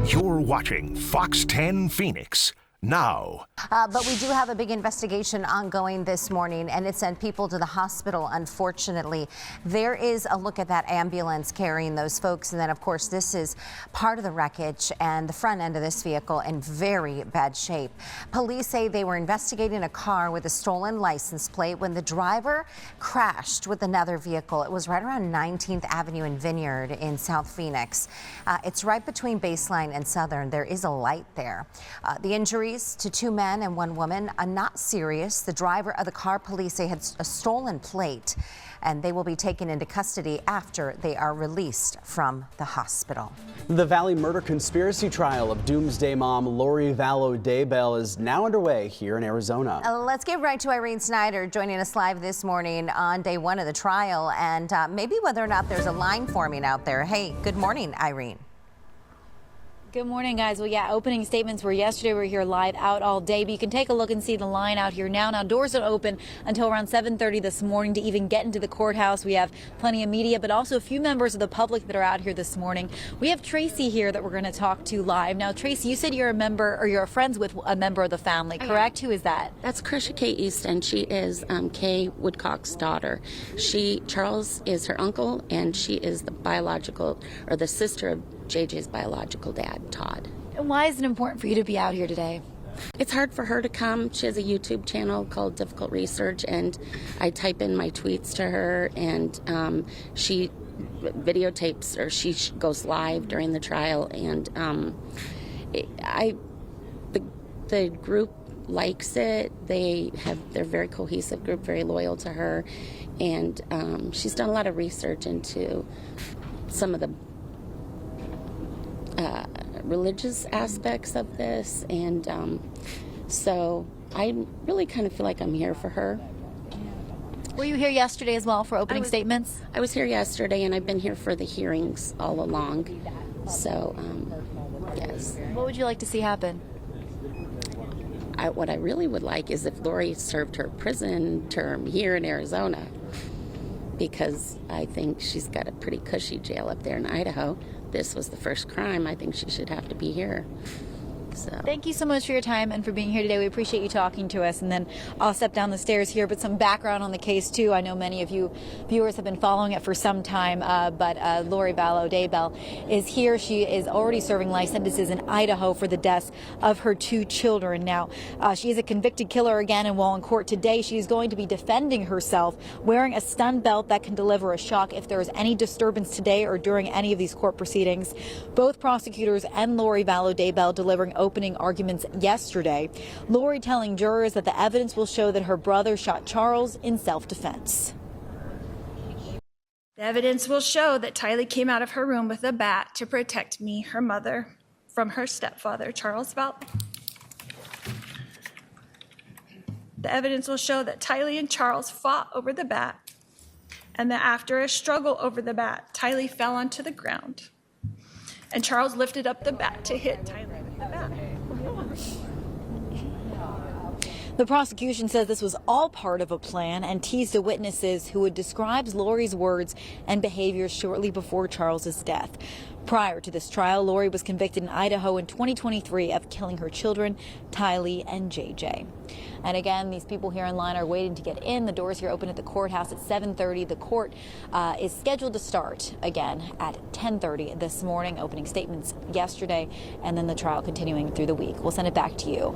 You're watching Fox 10 Phoenix now. But we do have a big investigation ongoing this morning, and it sent people to the hospital, unfortunately. There is a look at that ambulance carrying those folks, and then, of course, this is part of the wreckage and the front end of this vehicle in very bad shape. Police say they were investigating a car with a stolen license plate when the driver crashed with another vehicle. It was right around 19th Avenue and Vineyard in South Phoenix. It's right between Baseline and Southern. There is a light there. The injuries to two men and one woman are not serious. The driver of the car, police say, had a stolen plate, and they will be taken into custody after they are released from the hospital. The Valley murder conspiracy trial of Doomsday Mom Lori Vallow Daybell is now underway here in Arizona. Let's get right to Irene Snyder joining us live this morning on day one of the trial, and maybe whether or not there's a line forming out there. Hey, good morning, Irene. Good morning, guys. Well, yeah, opening statements were yesterday. We're here live out all day, but you can take a look and see the line out here now. Now, doors don't open until around 7:30 this morning to even get into the courthouse. We have plenty of media, but also a few members of the public that are out here this morning. We have Tracy here that we're going to talk to live. Now, Tracy, you said you're a member, or you're friends with a member of the family, correct? Who is that? That's Krisha K. Easton. She is Kay Woodcock's daughter. Charles is her uncle, and she is the biological, or the sister of JJ's biological dad, Todd. And why is it important for you to be out here today? It's hard for her to come. She has a YouTube channel called Difficult Research, and I type in my tweets to her, and she videotapes, or she goes live during the trial, and the group likes it. They're very cohesive group, very loyal to her, and she's done a lot of research into some of the religious aspects of this, and so I really kind of feel like I'm here for her. Were you here yesterday as well for opening statements? I was here yesterday, and I've been here for the hearings all along. So, yes. What would you like to see happen? What I really would like is if Lori served her prison term here in Arizona, because I think she's got a pretty cushy jail up there in Idaho. This was the first crime. I think she should have to be here. So. Thank you so much for your time and for being here today. We appreciate you talking to us. And then I'll step down the stairs here, but some background on the case too. I know many of you viewers have been following it for some time, but Lori Vallow Daybell is here. She is already serving life sentences in Idaho for the deaths of her two children. Now, she is a convicted killer again, and while in court today, she is going to be defending herself, wearing a stun belt that can deliver a shock if there is any disturbance today or during any of these court proceedings. Both prosecutors and Lori Vallow Daybell delivering opening arguments yesterday. Lori telling jurors that the evidence will show that her brother shot Charles in self-defense. The evidence will show that Tylee came out of her room with a bat to protect me, her mother, from her stepfather, Charles Vallow. The evidence will show that Tylee and Charles fought over the bat, and that after a struggle over the bat, Tylee fell onto the ground, and Charles lifted up the bat to hit Tylee with the bat. The prosecution says this was all part of a plan and teased the witnesses who would describe Lori's words and behavior shortly before Charles's death. Prior to this trial, Lori was convicted in Idaho in 2023 of killing her children, Tylee and JJ. And again, these people here in line are waiting to get in. The doors here open at the courthouse at 7:30. The court is scheduled to start again at 10:30 this morning. Opening statements yesterday, and then the trial continuing through the week. We'll send it back to you.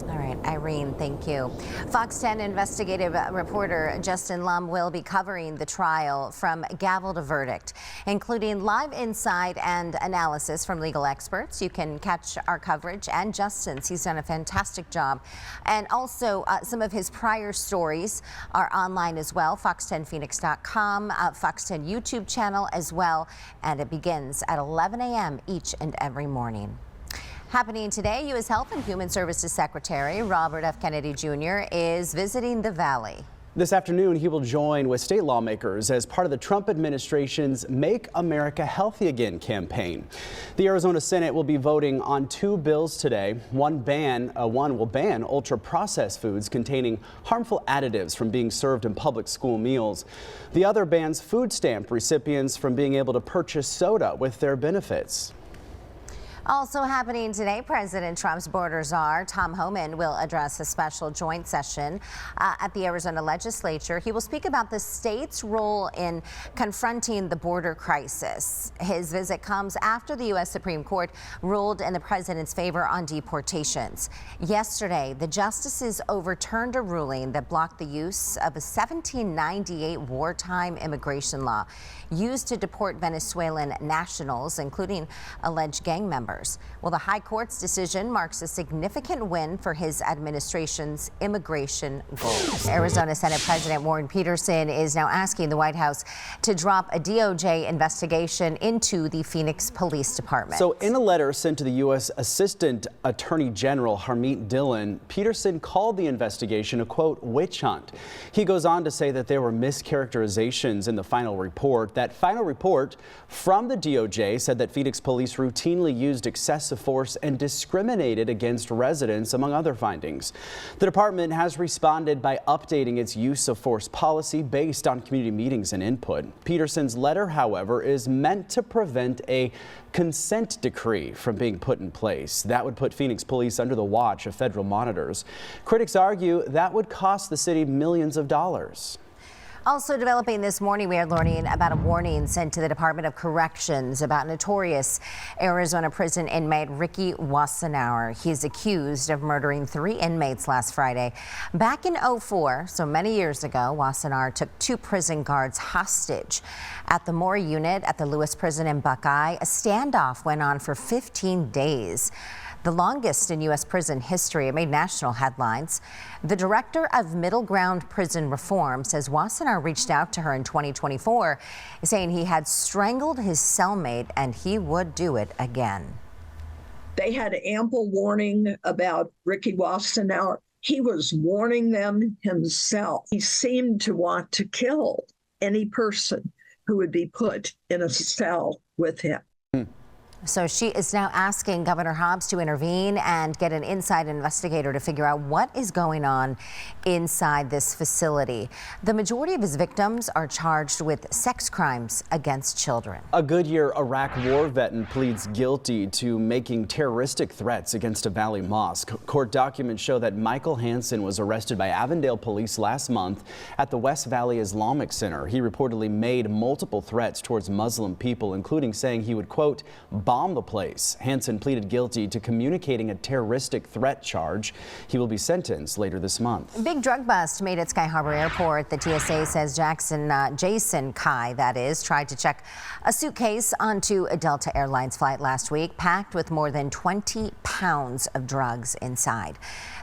All right, Irene, thank you. Fox 10 investigative reporter Justin Lum will be covering the trial from gavel to verdict, including live insight and analysis from legal experts. You can catch our coverage and Justin's. He's done a fantastic job. And also some of his prior stories are online as well, fox10phoenix.com, Fox 10 YouTube channel as well. And it begins at 11 a.m. each and every morning. Happening today, U.S. Health and Human Services Secretary Robert F. Kennedy Jr. is visiting the Valley. This afternoon, he will join with state lawmakers as part of the Trump administration's Make America Healthy Again campaign. The Arizona Senate will be voting on two bills today. One will ban ultra-processed foods containing harmful additives from being served in public school meals. The other bans food stamp recipients from being able to purchase soda with their benefits. Also happening today, President Trump's border czar, Tom Homan, will address a special joint session at the Arizona legislature. He will speak about the state's role in confronting the border crisis. His visit comes after the U.S. Supreme Court ruled in the president's favor on deportations. Yesterday, the justices overturned a ruling that blocked the use of a 1798 wartime immigration law used to deport Venezuelan nationals, including alleged gang members. Well, the High Court's decision marks a significant win for his administration's immigration goals. Arizona Senate President Warren Peterson is now asking the White House to drop a DOJ investigation into the Phoenix Police Department. So in a letter sent to the U.S. Assistant Attorney General Harmeet Dillon, Peterson called the investigation a, quote, witch hunt. He goes on to say that there were mischaracterizations in the final report. That final report from the DOJ said that Phoenix police routinely used excessive force and discriminated against residents, among other findings. The department has responded by updating its use of force policy based on community meetings and input. Peterson's letter, however, is meant to prevent a consent decree from being put in place. That would put Phoenix police under the watch of federal monitors. Critics argue that would cost the city millions of dollars. Also developing this morning, we are learning about a warning sent to the Department of Corrections about notorious Arizona prison inmate Ricky Wassenaar. He's accused of murdering 3 inmates last Friday. Back in 2004, so many years ago, Wassenaar took 2 prison guards hostage. At the Moore unit at the Lewis prison in Buckeye, a standoff went on for 15 days. The longest in U.S. prison history. It made national headlines. The director of Middle Ground Prison Reform says Wassenaar reached out to her in 2024, saying he had strangled his cellmate and he would do it again. They had ample warning about Ricky Wassenaar. He was warning them himself. He seemed to want to kill any person who would be put in a cell with him. So she is now asking Governor Hobbs to intervene and get an inside investigator to figure out what is going on inside this facility. The majority of his victims are charged with sex crimes against children. A Goodyear Iraq war veteran pleads guilty to making terroristic threats against a Valley mosque. Court documents show that Michael Hansen was arrested by Avondale police last month at the West Valley Islamic Center. He reportedly made multiple threats towards Muslim people, including saying he would, quote, bomb the place. Hansen pleaded guilty to communicating a terroristic threat charge. He will be sentenced later this month. Big drug bust made at Sky Harbor Airport. The TSA says Jason Kai, that is, tried to check a suitcase onto a Delta Airlines flight last week, packed with more than 20 pounds of drugs inside.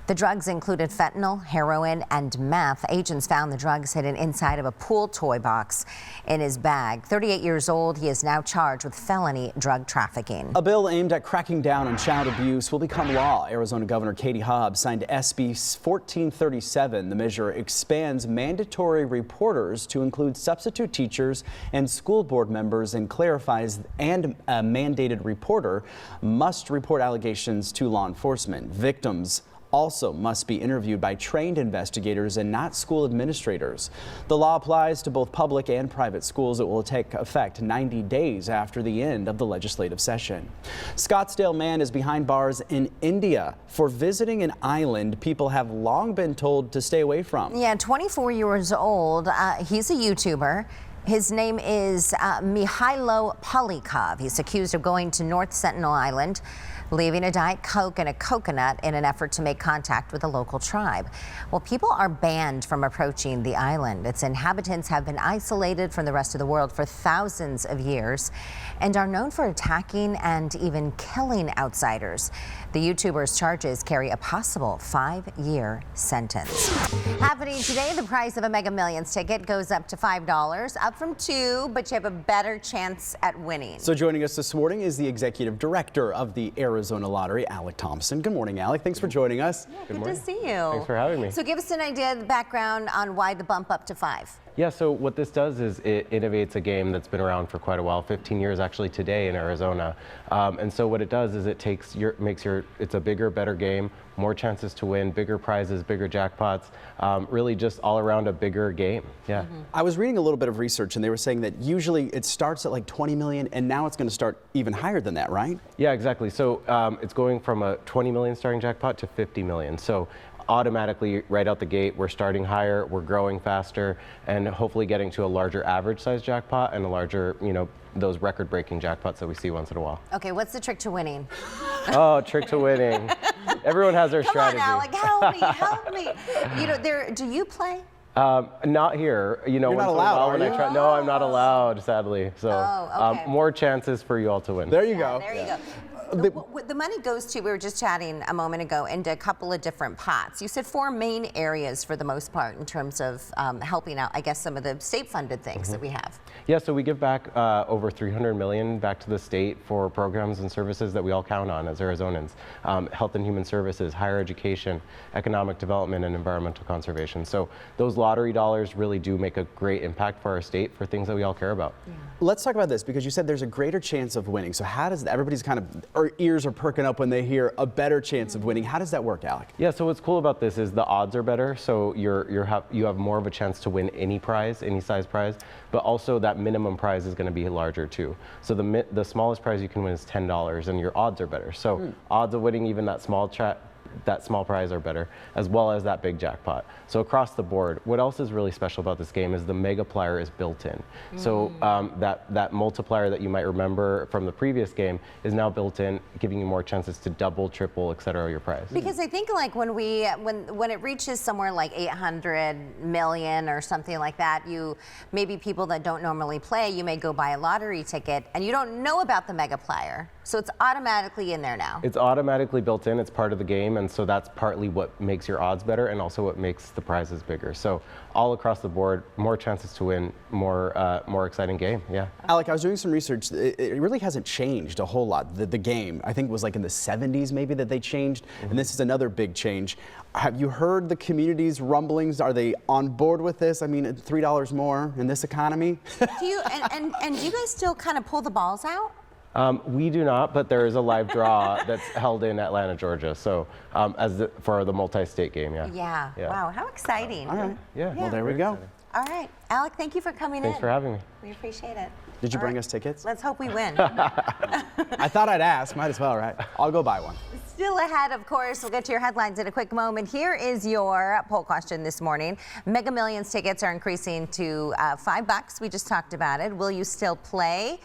The drugs included fentanyl, heroin, and meth. Agents found the drugs hidden inside of a pool toy box in his bag. 38 years old, he is now charged with felony drug trafficking. A bill aimed at cracking down on child abuse will become law. Arizona Governor Katie Hobbs signed SB 1437. The measure expands mandatory reporters to include substitute teachers and school board members and clarifies a mandated reporter must report allegations to law enforcement. Victims also must be interviewed by trained investigators and not school administrators. The law applies to both public and private schools. It will take effect 90 days after the end of the legislative session. Scottsdale man is behind bars in India for visiting an island people have long been told to stay away from. Yeah, 24 years old. He's a YouTuber. His name is Mihailo Polikov. He's accused of going to North Sentinel Island, leaving a Diet Coke and a coconut in an effort to make contact with a local tribe. Well, people are banned from approaching the island. Its inhabitants have been isolated from the rest of the world for thousands of years and are known for attacking and even killing outsiders. The YouTuber's charges carry a possible 5-year sentence. Happening today, the price of a Mega Millions ticket goes up to $5, up from $2, but you have a better chance at winning. So joining us this morning is the executive director of the Arizona Lottery, Alec Thompson. Good morning, Alec. Thanks for joining us. Yeah, good to see you. Thanks for having me. So give us an idea of the background on why the bump up to 5. Yeah, so what this does is it innovates a game that's been around for quite a while, 15 years actually today in Arizona. And so what it does is it it's a bigger, better game, more chances to win, bigger prizes, bigger jackpots, really just all around a bigger game. Yeah. I was reading a little bit of research and they were saying that usually it starts at like 20 million and now it's going to start even higher than that, right? Yeah, exactly. So it's going from a 20 million starting jackpot to 50 million. So automatically right out the gate, we're starting higher, we're growing faster, and hopefully getting to a larger average size jackpot and a larger, those record-breaking jackpots that we see once in a while. Okay, what's the trick to winning? Oh, trick to winning. Everyone has their strategy. Come on, Alec, help me. Do you play? Not here. You're not allowed, are you? No, I'm not allowed, sadly. So okay. more chances for you all to win. There you go. There you go. The money goes to, we were just chatting a moment ago, into a couple of different pots. You said 4 main areas for the most part in terms of helping out, I guess, some of the state-funded things that we have. Yeah, so we give back over $300 million back to the state for programs and services that we all count on as Arizonans. Health and Human Services, higher education, economic development, and environmental conservation. So those lottery dollars really do make a great impact for our state for things that we all care about. Yeah. Let's talk about this because you said there's a greater chance of winning. So how does everybody's kind of, our ears are perking up when they hear a better chance of winning. How does that work, Alec? Yeah, so what's cool about this is the odds are better. So you have more of a chance to win any prize, any size prize, but also that minimum prize is going to be larger too. So the smallest prize you can win is $10 and your odds are better. So odds of winning even that small prize are better, as well as that big jackpot. So across the board, what else is really special about this game is the megaplier is built in. So that multiplier that you might remember from the previous game is now built in, giving you more chances to double, triple, etc. your prize. Because I think like when it reaches somewhere like 800 million or something like that, maybe people that don't normally play, you may go buy a lottery ticket and you don't know about the megaplier. So it's automatically in there now. It's automatically built in, it's part of the game, and so that's partly what makes your odds better and also what makes the prizes bigger. So all across the board, more chances to win, more exciting game, yeah. Alec, I was doing some research. It really hasn't changed a whole lot, the game. I think it was like in the 70s maybe that they changed, and this is another big change. Have you heard the community's rumblings? Are they on board with this? I mean, $3 more in this economy? Do you guys still kind of pull the balls out? We do not, but there is a live draw that's held in Atlanta, Georgia. So for the multi-state game, yeah. Yeah. Wow, how exciting. All right. Yeah. Well, there we go. Exciting. All right. Alec, thank you for coming in. Thanks for having me. We appreciate it. Did you bring us tickets? Let's hope we win. I thought I'd ask. Might as well, right? I'll go buy one. Still ahead, of course. We'll get to your headlines in a quick moment. Here is your poll question this morning. Mega Millions tickets are increasing to $5. We just talked about it. Will you still play?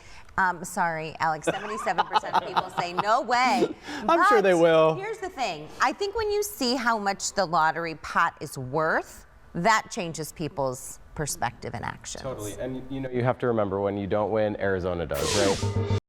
Sorry, Alex, 77% of people say no way. I'm sure they will. Here's the thing. I think when you see how much the lottery pot is worth, that changes people's perspective and actions. Totally. And you have to remember, when you don't win, Arizona does, right?